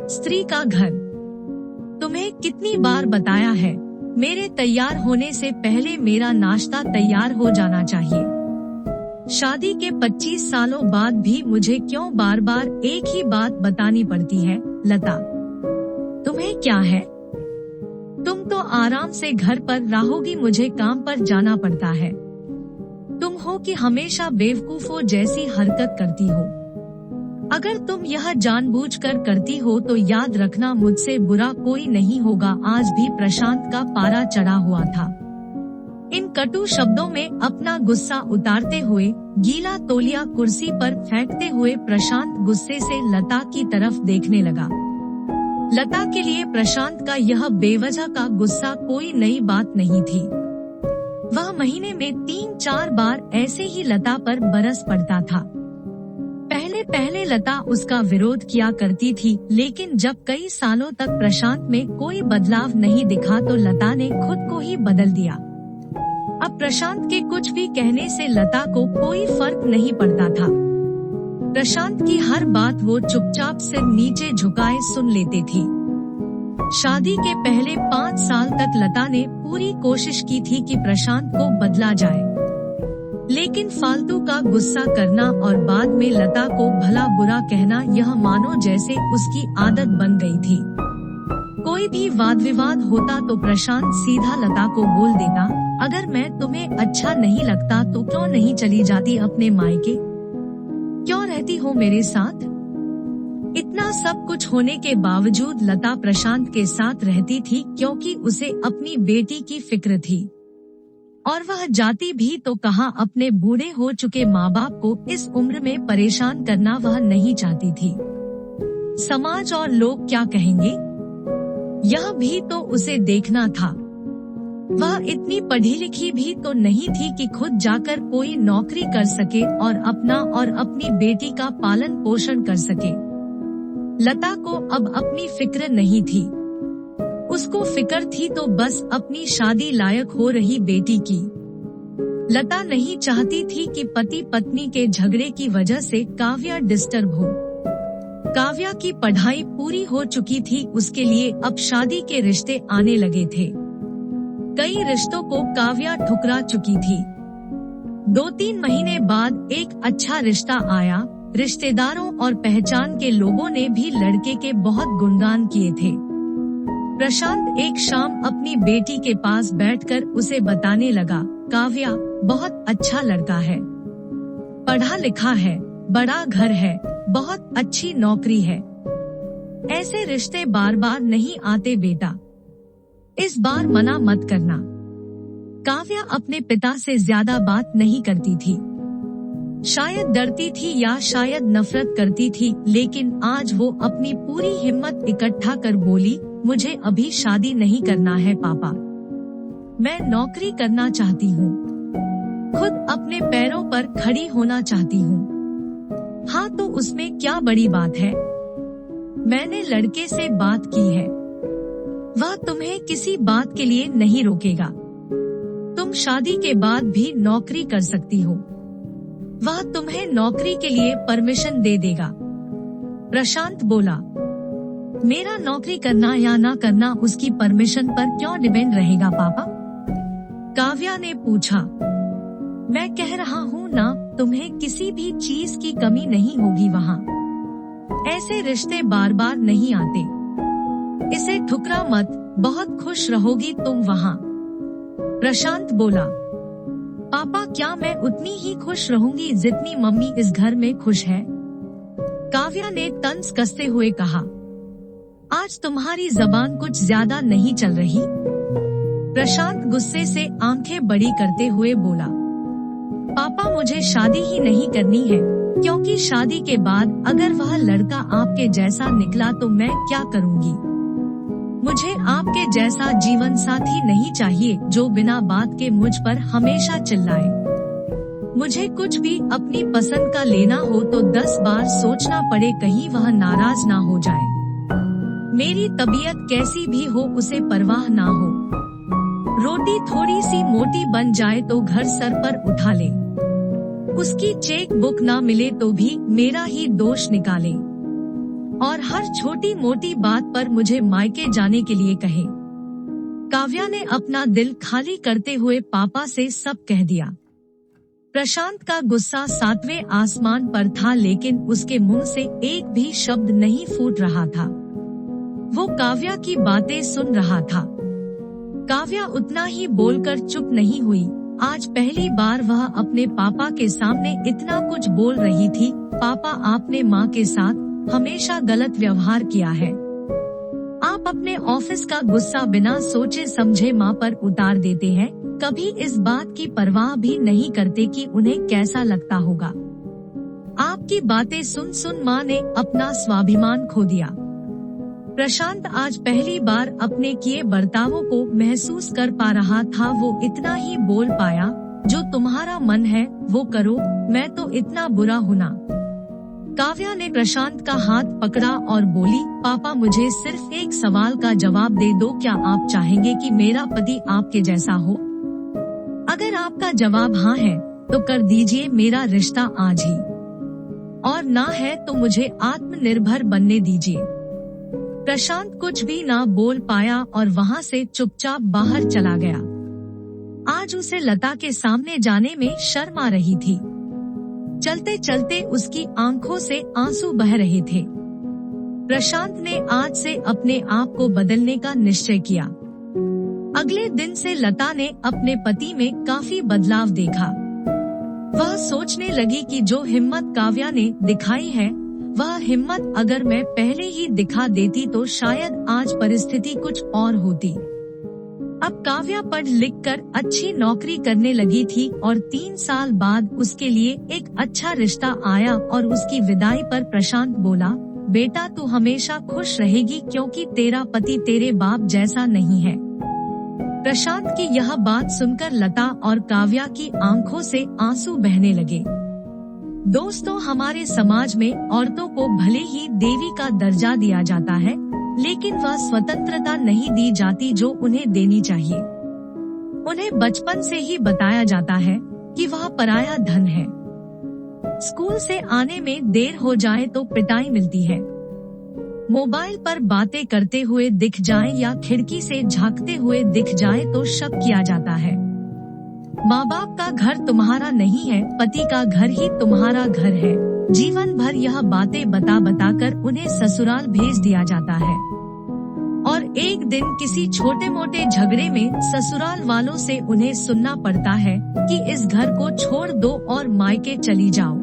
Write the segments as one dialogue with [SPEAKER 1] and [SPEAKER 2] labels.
[SPEAKER 1] स्त्री का घर। तुम्हें कितनी बार बताया है, मेरे तैयार होने से पहले मेरा नाश्ता तैयार हो जाना चाहिए। शादी के 25 सालों बाद भी मुझे क्यों बार बार एक ही बात बतानी पड़ती है? लता, तुम्हें क्या है? तुम तो आराम से घर पर रहोगी, मुझे काम पर जाना पड़ता है। तुम हो कि हमेशा बेवकूफों जैसी हरकत करती हो। अगर तुम यह जानबूझकर करती हो तो याद रखना, मुझसे बुरा कोई नहीं होगा। आज भी प्रशांत का पारा चढ़ा हुआ था। इन कटु शब्दों में अपना गुस्सा उतारते हुए, गीला तौलिया कुर्सी पर फेंकते हुए प्रशांत गुस्से से लता की तरफ देखने लगा। लता के लिए प्रशांत का यह बेवजह का गुस्सा कोई नई बात नहीं थी। वह महीने में 3-4 बार ऐसे ही लता पर बरस पड़ता था। पहले लता उसका विरोध किया करती थी, लेकिन जब कई सालों तक प्रशांत में कोई बदलाव नहीं दिखा तो लता ने खुद को ही बदल दिया। अब प्रशांत के कुछ भी कहने से लता को कोई फर्क नहीं पड़ता था। प्रशांत की हर बात वो चुपचाप सिर नीचे झुकाए सुन लेती थी। शादी के पहले 5 साल तक लता ने पूरी कोशिश की थी कि प्रशांत को बदला जाए, लेकिन फालतू का गुस्सा करना और बाद में लता को भला बुरा कहना, यह मानो जैसे उसकी आदत बन गई थी। कोई भी वाद विवाद होता तो प्रशांत सीधा लता को बोल देता, अगर मैं तुम्हें अच्छा नहीं लगता तो क्यों नहीं चली जाती अपने मायके? क्यों रहती हो मेरे साथ? इतना सब कुछ होने के बावजूद लता प्रशांत के साथ रहती थी, क्योंकि उसे अपनी बेटी की फिक्र थी। और वह जाती भी तो कहाँ, अपने बूढ़े हो चुके माँ बाप को इस उम्र में परेशान करना वह नहीं चाहती थी। समाज और लोग क्या कहेंगे, यह भी तो उसे देखना था। वह इतनी पढ़ी लिखी भी तो नहीं थी कि खुद जाकर कोई नौकरी कर सके और अपना और अपनी बेटी का पालन पोषण कर सके। लता को अब अपनी फिक्र नहीं थी। उसको फिक्र थी तो बस अपनी शादी लायक हो रही बेटी की। लता नहीं चाहती थी कि पति पत्नी के झगड़े की वजह से काव्या डिस्टर्ब हो। काव्या की पढ़ाई पूरी हो चुकी थी, उसके लिए अब शादी के रिश्ते आने लगे थे। कई रिश्तों को काव्या ठुकरा चुकी थी। 2-3 महीने बाद एक अच्छा रिश्ता आया। रिश्तेदारों और पहचान के लोगों ने भी लड़के के बहुत गुणगान किए थे। प्रशांत एक शाम अपनी बेटी के पास बैठकर उसे बताने लगा, काव्या बहुत अच्छा लड़का है, पढ़ा लिखा है, बड़ा घर है, बहुत अच्छी नौकरी है। ऐसे रिश्ते बार बार नहीं आते बेटा, इस बार मना मत करना। काव्या अपने पिता से ज्यादा बात नहीं करती थी। शायद डरती थी या शायद नफरत करती थी, लेकिन आज वो अपनी पूरी हिम्मत इकट्ठा कर बोली, मुझे अभी शादी नहीं करना है पापा, मैं नौकरी करना चाहती हूँ, खुद अपने पैरों पर खड़ी होना चाहती हूँ। हाँ तो उसमें क्या बड़ी बात है? मैंने लड़के से बात की है, वह तुम्हें किसी बात के लिए नहीं रोकेगा। तुम शादी के बाद भी नौकरी कर सकती हो, वह तुम्हें नौकरी के लिए परमिशन दे देगा। प्रशांत बोला, मेरा नौकरी करना या ना करना उसकी परमिशन पर क्यों डिपेंड रहेगा पापा? काव्या ने पूछा। मैं कह रहा हूँ ना, तुम्हें किसी भी चीज की कमी नहीं होगी वहाँ। ऐसे रिश्ते बार बार नहीं आते, इसे ठुकरा मत, बहुत खुश रहोगी तुम वहाँ। प्रशांत बोला, पापा क्या मैं उतनी ही खुश रहूंगी जितनी मम्मी इस घर में खुश है? काव्या ने तंज कसते हुए कहा, आज तुम्हारी जबान कुछ ज्यादा नहीं चल रही। प्रशांत गुस्से से आंखें बड़ी करते हुए बोला, पापा मुझे शादी ही नहीं करनी है, क्योंकि शादी के बाद अगर वह लड़का आपके जैसा निकला तो मैं क्या करूंगी? मुझे आपके जैसा जीवन साथी नहीं चाहिए जो बिना बात के मुझ पर हमेशा चिल्लाए। मुझे कुछ भी अपनी पसंद का लेना हो तो 10 बार सोचना पड़े, कहीं वह नाराज ना हो जाए। मेरी तबीयत कैसी भी हो उसे परवाह ना हो, रोटी थोड़ी सी मोटी बन जाए तो घर सर पर उठा ले, उसकी चेक बुक ना मिले तो भी मेरा ही दोष निकाले। और हर छोटी मोटी बात पर मुझे मायके जाने के लिए कहे। काव्या ने अपना दिल खाली करते हुए पापा से सब कह दिया। प्रशांत का गुस्सा 7वें आसमान पर था, लेकिन उसके मुंह से एक भी शब्द नहीं फूट रहा था। वो काव्या की बातें सुन रहा था। काव्या उतना ही बोलकर चुप नहीं हुई। आज पहली बार वह अपने पापा के सामने इतना कुछ बोल रही थी। पापा, आपने माँ के साथ हमेशा गलत व्यवहार किया है। आप अपने ऑफिस का गुस्सा बिना सोचे समझे माँ पर उतार देते हैं। कभी इस बात की परवाह भी नहीं करते कि उन्हें कैसा लगता होगा। आपकी बातें सुन सुन माँ ने अपना स्वाभिमान खो दिया। प्रशांत आज पहली बार अपने किए बर्तावों को महसूस कर पा रहा था। वो इतना ही बोल पाया, जो तुम्हारा मन है वो करो, मैं तो इतना बुरा हूँ ना। काव्या ने प्रशांत का हाथ पकड़ा और बोली, पापा मुझे सिर्फ एक सवाल का जवाब दे दो, क्या आप चाहेंगे कि मेरा पति आपके जैसा हो? अगर आपका जवाब हाँ है तो कर दीजिए मेरा रिश्ता आज ही, और ना है तो मुझे आत्मनिर्भर बनने दीजिए। प्रशांत कुछ भी ना बोल पाया और वहाँ से चुपचाप बाहर चला गया। आज उसे लता के सामने जाने में शर्म आ रही थी। चलते चलते उसकी आंखों से आंसू बह रहे थे। प्रशांत ने आज से अपने आप को बदलने का निश्चय किया। अगले दिन से लता ने अपने पति में काफी बदलाव देखा। वह सोचने लगी कि जो हिम्मत काव्या ने दिखाई है, वह हिम्मत अगर मैं पहले ही दिखा देती तो शायद आज परिस्थिति कुछ और होती। अब काव्या पढ़ लिख कर अच्छी नौकरी करने लगी थी और 3 साल बाद उसके लिए एक अच्छा रिश्ता आया और उसकी विदाई पर प्रशांत बोला, बेटा तू हमेशा खुश रहेगी क्योंकि तेरा पति तेरे बाप जैसा नहीं है। प्रशांत की यह बात सुनकर लता और काव्या की आंखों से आंसू बहने लगे। दोस्तों, हमारे समाज में औरतों को भले ही देवी का दर्जा दिया जाता है, लेकिन वह स्वतंत्रता नहीं दी जाती जो उन्हें देनी चाहिए। उन्हें बचपन से ही बताया जाता है कि वह पराया धन है। स्कूल से आने में देर हो जाए तो पिटाई मिलती है। मोबाइल पर बातें करते हुए दिख जाए या खिड़की से झांकते हुए दिख जाए तो शक किया जाता है। माँ बाप का घर तुम्हारा नहीं है, पति का घर ही तुम्हारा घर है। जीवन भर यह बातें बता कर उन्हें ससुराल भेज दिया जाता है और एक दिन किसी छोटे मोटे झगड़े में ससुराल वालों से उन्हें सुनना पड़ता है कि इस घर को छोड़ दो और मायके चली जाओ।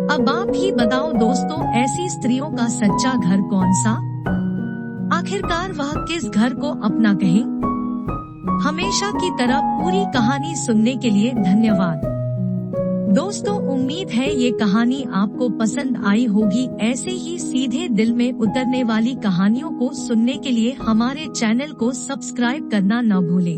[SPEAKER 1] अब आप ही बताओ दोस्तों, ऐसी स्त्रियों का सच्चा घर कौन सा? आखिरकार वह किस घर को अपना कहें? हमेशा की तरह पूरी कहानी सुनने के लिए धन्यवाद। दोस्तों, उम्मीद है ये कहानी आपको पसंद आई होगी। ऐसे ही सीधे दिल में उतरने वाली कहानियों को सुनने के लिए हमारे चैनल को सब्सक्राइब करना न भूलें।